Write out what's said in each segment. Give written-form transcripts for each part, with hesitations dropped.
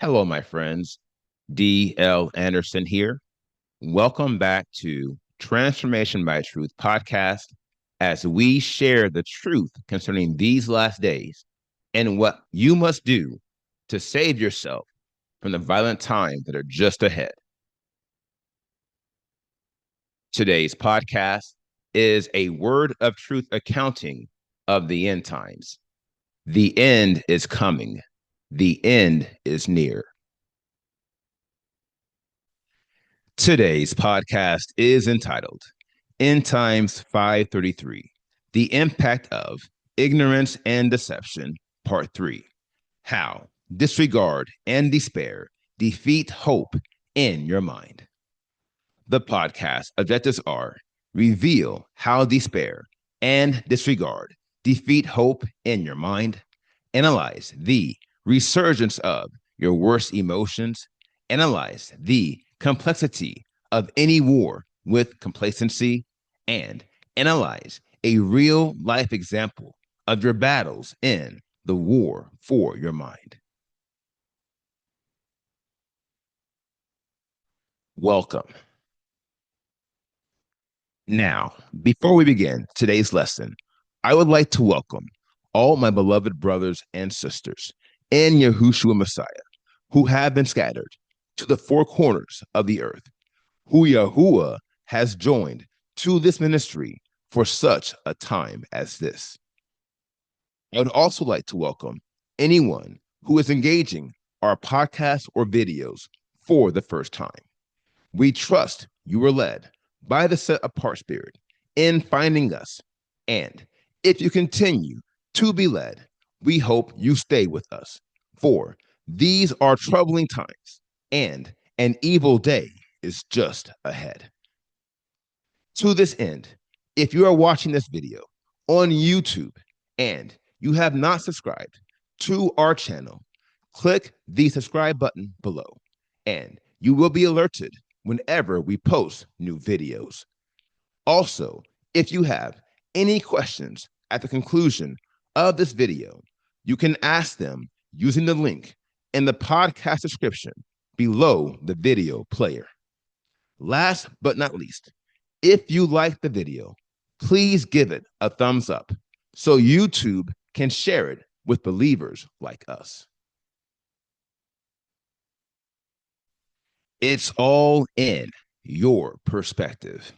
Hello, my friends. D.L. Anderson here. Welcome back to Transformation by Truth podcast as we share the truth concerning these last days and what you must do to save yourself from the violent times that are just ahead. Today's podcast is a word of truth accounting of the end times. The end is coming. The end is near. Today's podcast is entitled End Times 533, The Impact of Ignorance and Deception, Part 3. How disregard and despair defeat hope in your mind. The podcast objectives are reveal how despair and disregard defeat hope in your mind, analyze the resurgence of your worst emotions, analyze the complexity of any war with complacency, and analyze a real life example of your battles in the war for your mind. Welcome. Now, before we begin today's lesson, I would like to welcome all my beloved brothers and sisters in Yahushua Messiah who have been scattered to the four corners of the earth, who Yahuwah has joined to this ministry for such a time as this. I would also like to welcome anyone who is engaging our podcasts or videos for the first time. We trust you were led by the set apart spirit in finding us. And if you continue to be led, we hope you stay with us. For these are troubling times, and an evil day is just ahead. To this end, if you are watching this video on YouTube and you have not subscribed to our channel, click the subscribe button below, and you will be alerted whenever we post new videos. Also, if you have any questions at the conclusion of this video, you can ask them using the link in the podcast description below the video player. Last but not least, if you like the video, please give it a thumbs up so YouTube can share it with believers like us. It's all in your perspective.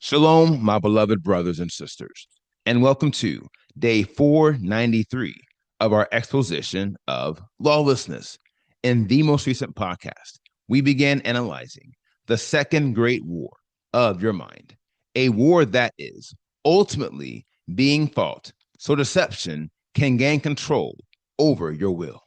Shalom, my beloved brothers and sisters, and welcome to day 493 of our exposition of lawlessness. In the most recent podcast, we began analyzing the second great war of your mind, a war that is ultimately being fought so deception can gain control over your will.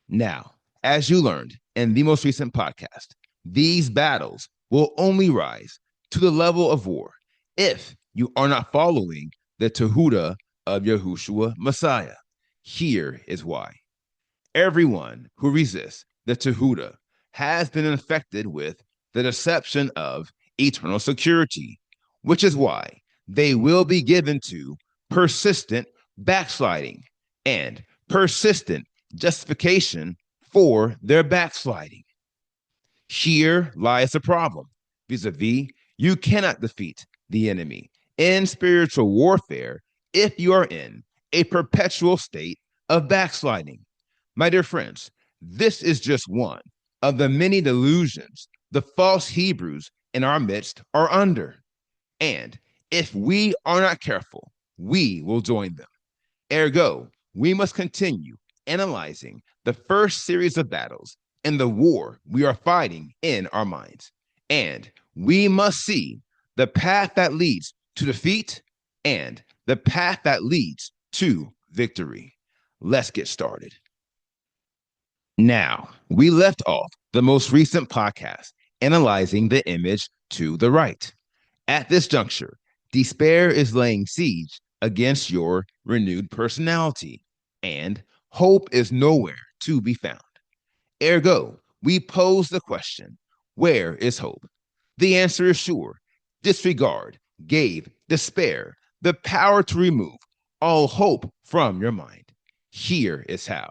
Now, as you learned in the most recent podcast, these battles will only rise to the level of war if you are not following the Tehuda of Yahushua Messiah. Here is why. Everyone who resists the Tehuda has been infected with the deception of eternal security, which is why they will be given to persistent backsliding and persistent justification for their backsliding. Here lies the problem. Vis-a-vis, you cannot defeat the enemy in spiritual warfare if you are in a perpetual state of backsliding. My dear friends, this is just one of the many delusions the false Hebrews in our midst are under. And if we are not careful, we will join them. Ergo, we must continue analyzing the first series of battles in the war we are fighting in our minds. And we must see the path that leads to defeat and the path that leads to victory. Let's get started. Now, we left off the most recent podcast analyzing the image to the right. At this juncture, despair is laying siege against your renewed personality, and hope is nowhere to be found. Ergo, we pose the question, where is hope? The answer is sure. Disregard gave despair the power to remove all hope from your mind. Here is how.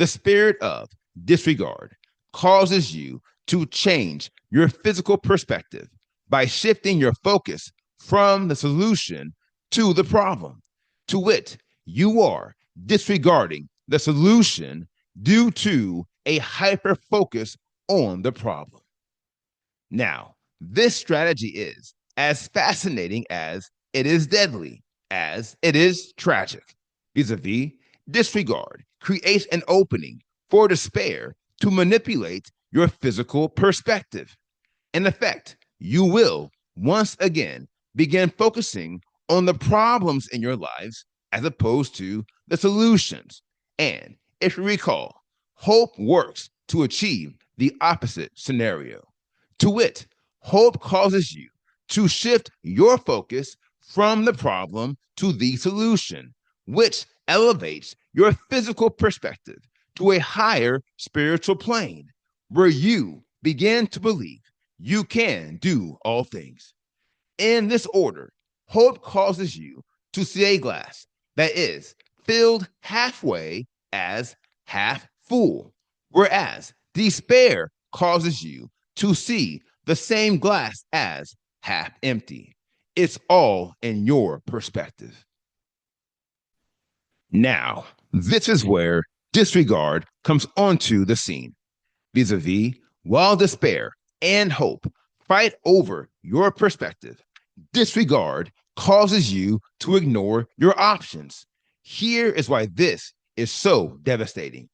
The spirit of disregard causes you to change your physical perspective by shifting your focus from the solution to the problem. To wit, you are disregarding the solution due to a hyper focus on the problem. Now, this strategy is as fascinating as it is deadly, as it is tragic. Vis-a-vis, disregard creates an opening for despair to manipulate your physical perspective. In effect, you will once again begin focusing on the problems in your lives as opposed to the solutions. And if you recall, hope works to achieve the opposite scenario. To wit, hope causes you to shift your focus from the problem to the solution, which elevates your physical perspective to a higher spiritual plane where you begin to believe you can do all things. In this order, hope causes you to see a glass that is filled halfway as half full, whereas despair causes you to see the same glass as half empty. It's all in your perspective. Now, this is where disregard comes onto the scene. Vis-a-vis, while despair and hope fight over your perspective, disregard causes you to ignore your options. Here is why this is so devastating.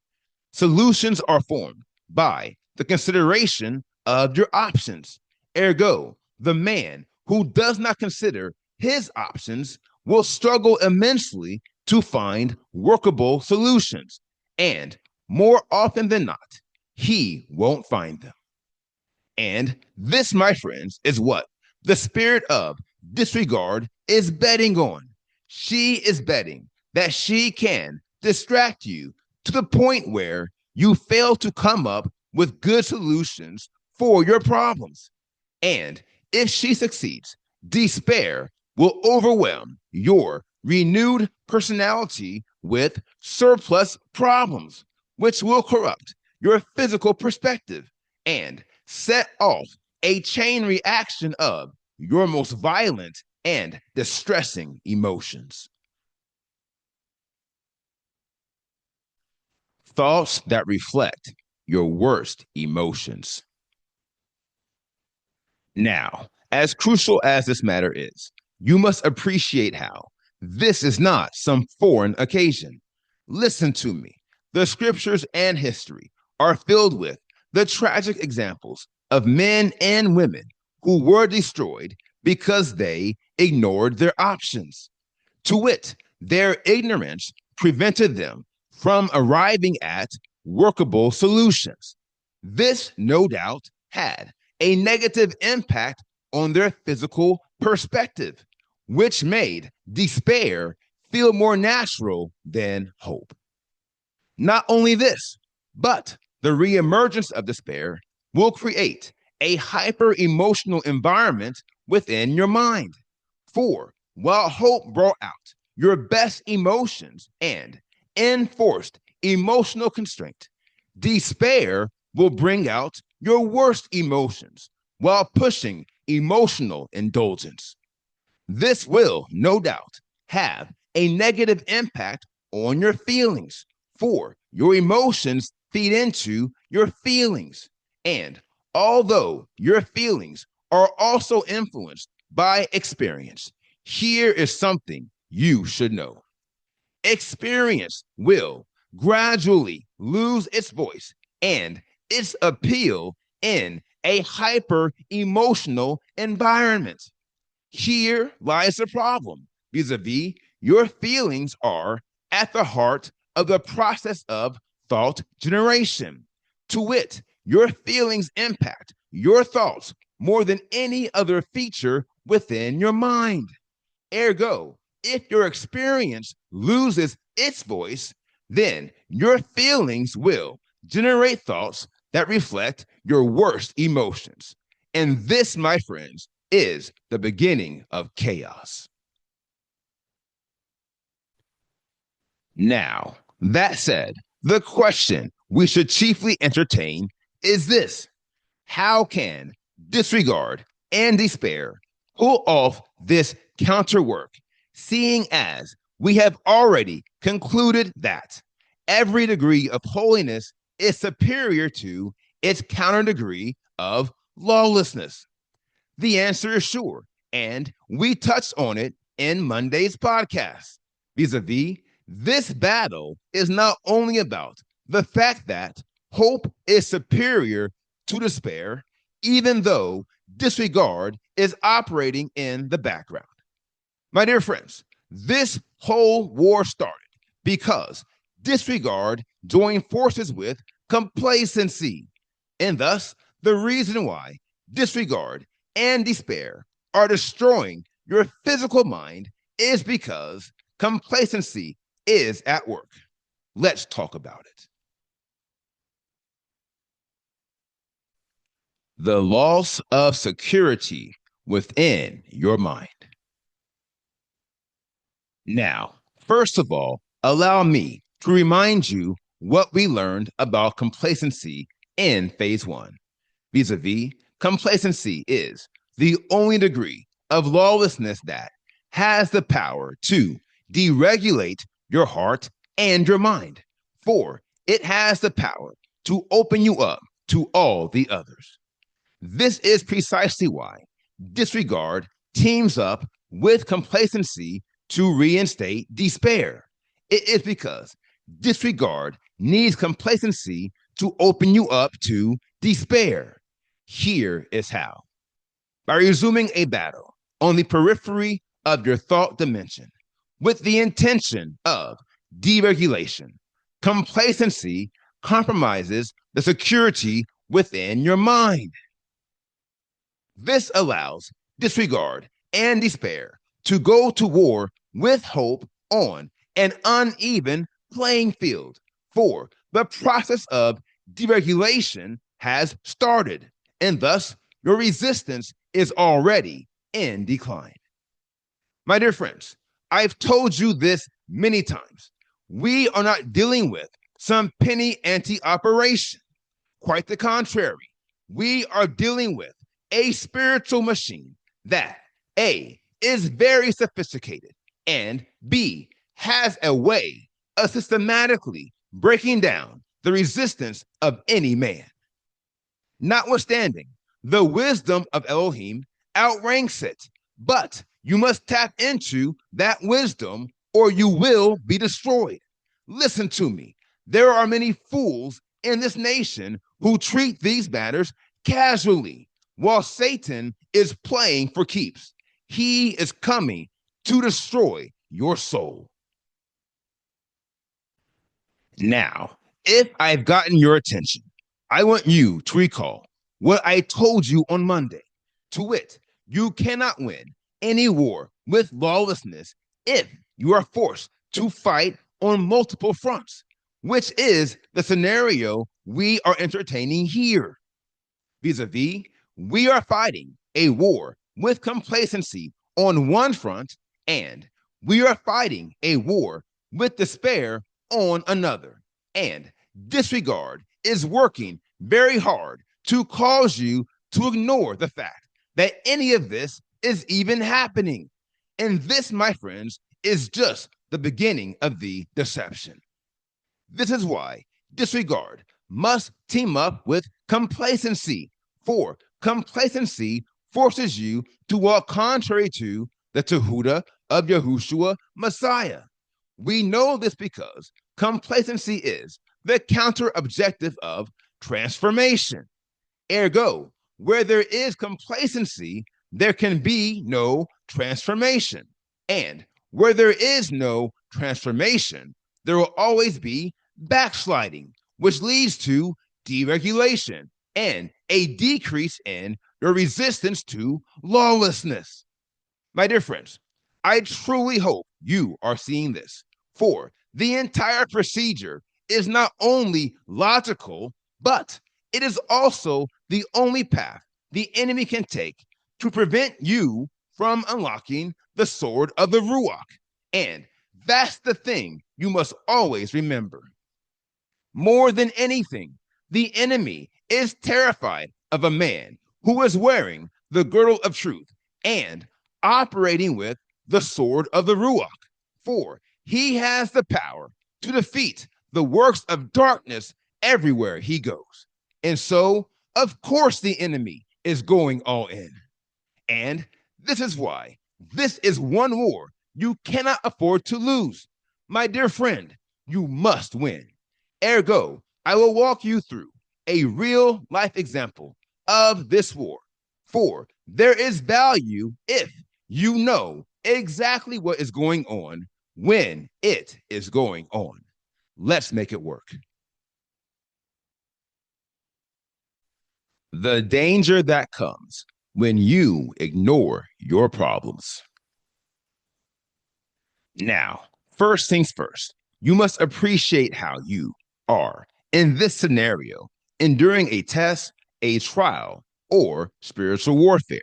Solutions are formed by the consideration of your options. Ergo, the man who does not consider his options will struggle immensely to find workable solutions. And more often than not, he won't find them. And this, my friends, is what the spirit of disregard is betting on. She is betting that she can distract you to the point where you fail to come up with good solutions for your problems. And if she succeeds, despair will overwhelm your renewed personality with surplus problems, which will corrupt your physical perspective and set off a chain reaction of your most violent and distressing emotions. Thoughts that reflect your worst emotions. Now, as crucial as this matter is, you must appreciate how this is not some foreign occasion. Listen to me. The scriptures and history are filled with the tragic examples of men and women who were destroyed because they ignored their options. To wit, their ignorance prevented them from arriving at workable solutions. This, no doubt, had a negative impact on their physical perspective, which made despair feel more natural than hope. Not only this, but the reemergence of despair will create a hyper emotional environment within your mind. For while hope brought out your best emotions and enforced emotional constraint, despair will bring out your worst emotions while pushing emotional indulgence. This will, no doubt, have a negative impact on your feelings, for your emotions feed into your feelings. And although your feelings are also influenced by experience, here is something you should know. Experience will gradually lose its voice and its appeal in a hyper emotional environment. Here lies the problem. Vis-a-vis, your feelings are at the heart of the process of thought generation. To wit, your feelings impact your thoughts more than any other feature within your mind. Ergo, if your experience loses its voice, then your feelings will generate thoughts that reflect your worst emotions. And this, my friends, is the beginning of chaos. Now, that said, The question we should chiefly entertain is this: how can disregard and despair pull off this counterwork, seeing as we have already concluded that every degree of holiness is superior to its counter degree of lawlessness? The answer is sure, and we touched on it in Monday's podcast. Vis-a-vis, this battle is not only about the fact that hope is superior to despair, even though disregard is operating in the background. My dear friends, this whole war started because disregard joined forces with complacency, and thus the reason why disregard and despair are destroying your physical mind is because complacency is at work. Let's talk about it. The loss of security within your mind. Now, first of all, allow me to remind you what we learned about complacency in phase one. Vis-a-vis, complacency is the only degree of lawlessness that has the power to deregulate your heart and your mind, for it has the power to open you up to all the others. This is precisely why disregard teams up with complacency to reinstate despair. It is because disregard needs complacency to open you up to despair. Here is how: by resuming a battle on the periphery of your thought dimension with the intention of deregulation. Complacency compromises the security within your mind. This allows disregard and despair to go to war with hope on an uneven playing field, for the process of deregulation has started, and thus your resistance is already in decline. My dear friends, I've told you this many times. We are not dealing with some penny ante operation. Quite the contrary. We are dealing with a spiritual machine that A, is very sophisticated, and B, has a way of systematically breaking down the resistance of any man. Notwithstanding, the wisdom of Elohim outranks it, but you must tap into that wisdom or you will be destroyed. Listen to me. There are many fools in this nation who treat these matters casually, while Satan is playing for keeps. He is coming to destroy your soul. Now, if I've gotten your attention, I want you to recall what I told you on Monday. To wit, you cannot win any war with lawlessness if you are forced to fight on multiple fronts, which is the scenario we are entertaining here. Vis-a-vis, we are fighting a war with complacency on one front, and we are fighting a war with despair on another. And disregard is working very hard to cause you to ignore the fact that any of this is even happening. And this, my friends, is just the beginning of the deception. This is why disregard must team up with complacency, for complacency forces you to walk contrary to the Tehuda of Yahushua Messiah. We know this because complacency is the counter objective of transformation. Ergo, where there is complacency, there can be no transformation. And where there is no transformation, there will always be backsliding, which leads to deregulation and a decrease in your resistance to lawlessness. My dear friends, I truly hope you are seeing this, for the entire procedure is not only logical, but it is also the only path the enemy can take to prevent you from unlocking the sword of the Ruach. And that's the thing you must always remember. More than anything, the enemy is terrified of a man who is wearing the girdle of truth and operating with the sword of the Ruach, for he has the power to defeat the works of darkness everywhere he goes. And so, of course, the enemy is going all in. And this is why this is one war you cannot afford to lose. My dear friend, you must win. Ergo, I will walk you through a real life example of this war. For there is value if you know exactly what is going on when it is going on. Let's make it work. The danger that comes when you ignore your problems. Now, first things first, you must appreciate how you are in this scenario, enduring a test, a trial, or spiritual warfare.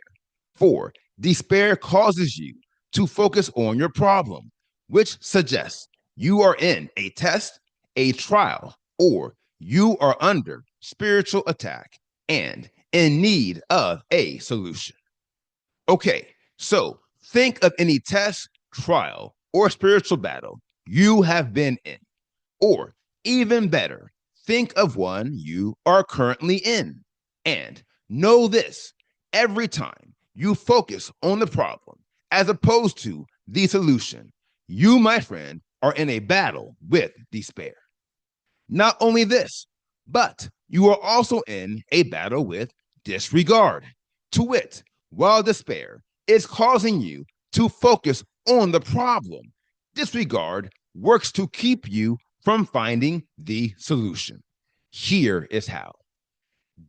For despair causes you to focus on your problem, which suggests you are in a test, a trial, or you are under spiritual attack and in need of a solution. Okay, so think of any test, trial, or spiritual battle you have been in. Or even better, think of one you are currently in. And know this, every time you focus on the problem as opposed to the solution, you, my friend, are in a battle with despair. Not only this, but you are also in a battle with disregard. To wit, while despair is causing you to focus on the problem, disregard works to keep you from finding the solution. Here is how.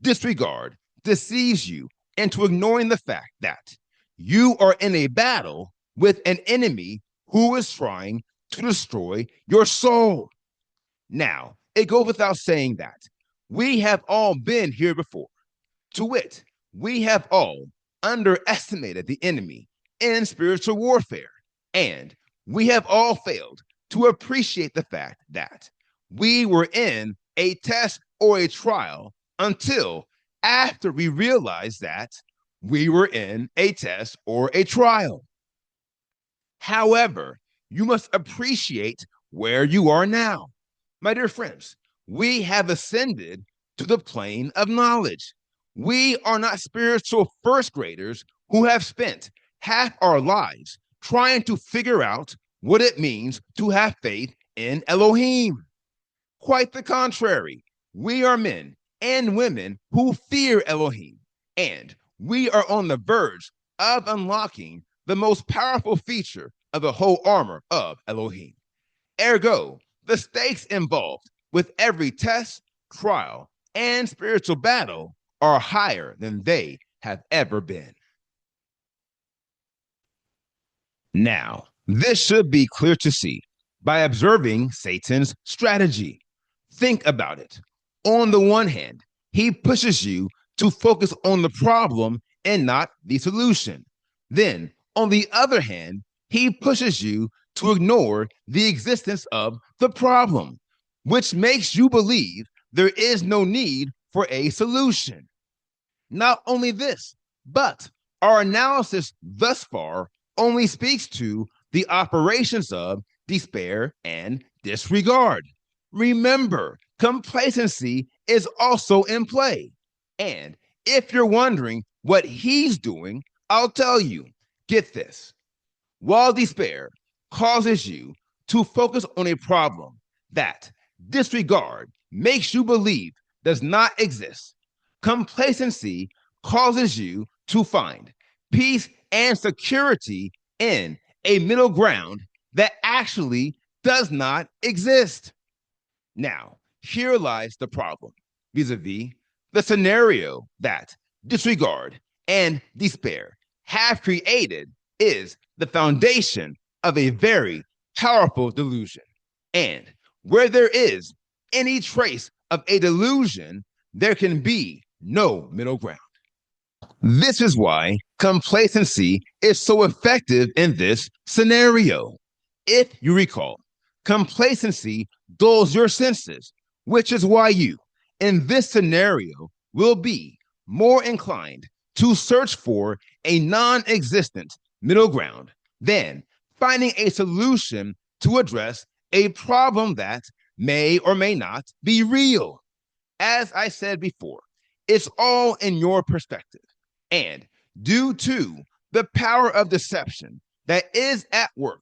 Disregard deceives you into ignoring the fact that you are in a battle with an enemy who is trying to destroy your soul. Now, it goes without saying that we have all been here before. To wit, we have all underestimated the enemy in spiritual warfare, and we have all failed to appreciate the fact that we were in a test or a trial until after we realized that we were in a test or a trial. However, you must appreciate where you are now. My dear friends, we have ascended to the plane of knowledge. We are not spiritual first graders who have spent half our lives trying to figure out what it means to have faith in Elohim. Quite the contrary, we are men and women who fear Elohim, and we are on the verge of unlocking the most powerful feature of the whole armor of Elohim. Ergo, the stakes involved with every test, trial, and spiritual battle are higher than they have ever been. Now, this should be clear to see by observing Satan's strategy. Think about it. On the one hand, he pushes you to focus on the problem and not the solution. Then, on the other hand, he pushes you to ignore the existence of the problem, which makes you believe there is no need for a solution. Not only this, but our analysis thus far only speaks to the operations of despair and disregard. Remember, complacency is also in play. And if you're wondering what he's doing, I'll tell you, get this. While despair causes you to focus on a problem that disregard makes you believe does not exist, complacency causes you to find peace and security in a middle ground that actually does not exist. Now, here lies the problem vis-a-vis the scenario that disregard and despair have created is the foundation of a very powerful delusion. And where there is any trace of a delusion, there can be no middle ground. This is why complacency is so effective in this scenario. If you recall, complacency dulls your senses, which is why you, in this scenario, will be more inclined to search for a non existent middle ground than finding a solution to address a problem that may or may not be real. As I said before, it's all in your perspective. And due to the power of deception that is at work,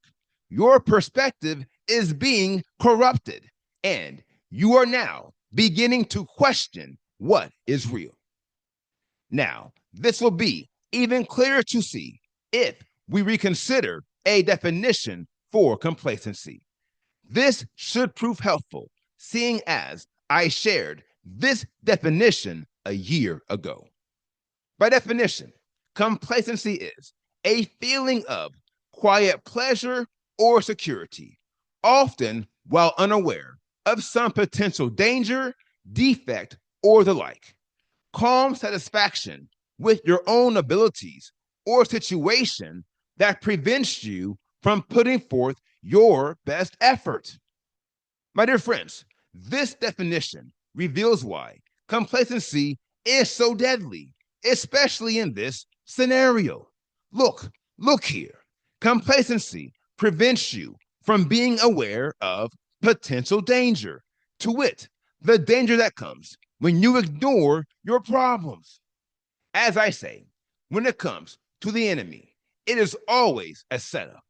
your perspective is being corrupted, and you are now beginning to question what is real. Now, this will be even clearer to see if we reconsider a definition for complacency. This should prove helpful, seeing as I shared this definition a year ago. By definition, complacency is a feeling of quiet pleasure or security, often while unaware of some potential danger, defect, or the like. Calm satisfaction with your own abilities or situation that prevents you from putting forth your best effort. My dear friends, this definition reveals why complacency is so deadly, especially in this scenario. Look here. Complacency prevents you from being aware of potential danger, to wit, the danger that comes when you ignore your problems. As I say, when it comes to the enemy, it is always a setup.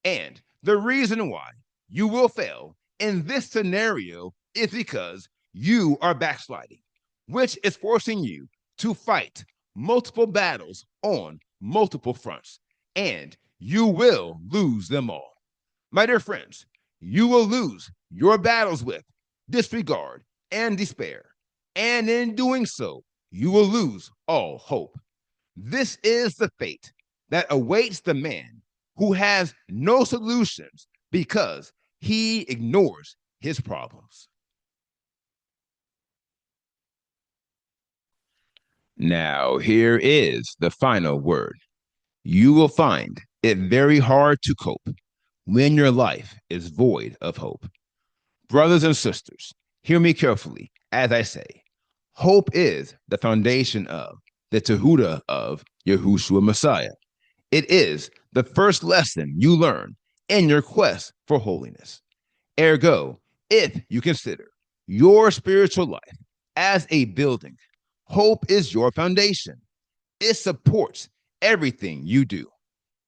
And the reason why you will fail in this scenario is because you are backsliding, which is forcing you to fight multiple battles on multiple fronts, and you will lose them all. My dear friends, you will lose your battles with disregard and despair, and in doing so, you will lose all hope. This is the fate that awaits the man who has no solutions because he ignores his problems. Now, here is the final word. You will find it very hard to cope when your life is void of hope. Brothers and sisters, hear me carefully as I say, hope is the foundation of the Tehuda of Yahushua Messiah. It is the first lesson you learn in your quest for holiness. Ergo, if you consider your spiritual life as a building, hope is your foundation. It supports everything you do.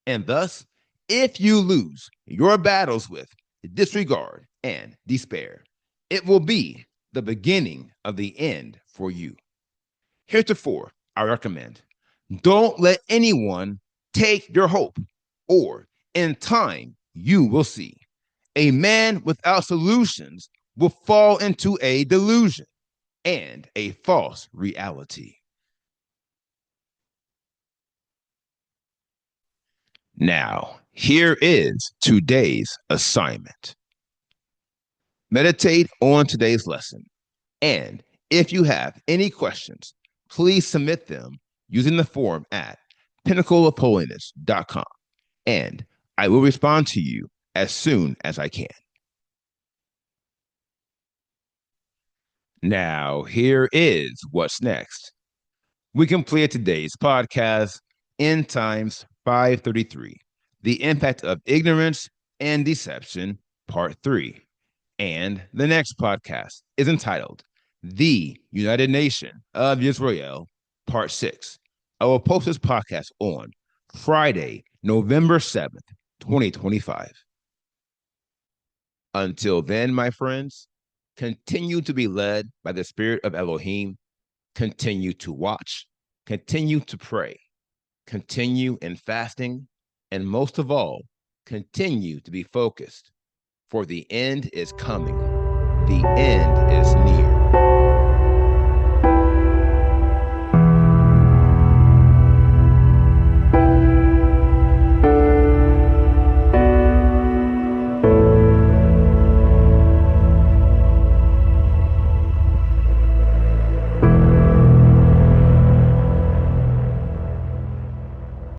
And thus, if you lose your battles with disregard and despair, it will be the beginning of the end for you. Heretofore, I recommend don't let anyone take your hope, or in time you will see a man without solutions will fall into a delusion and a false reality. Now, here is today's assignment. Meditate on today's lesson, and if you have any questions, please submit them using the form at pinnacleofholiness.com, and I will respond to you as soon as I can. Now, here is what's next. We completed today's podcast, End Times 533, The Impact of Ignorance and Deception, Part 3. And the next podcast is entitled The United Nation of Israel, Part 6. I will post this podcast on Friday, November 7th, 2025. Until then, my friends, continue to be led by the Spirit of Elohim. Continue to watch, continue to pray, continue in fasting, and most of all, continue to be focused, for the end is coming. The end is near.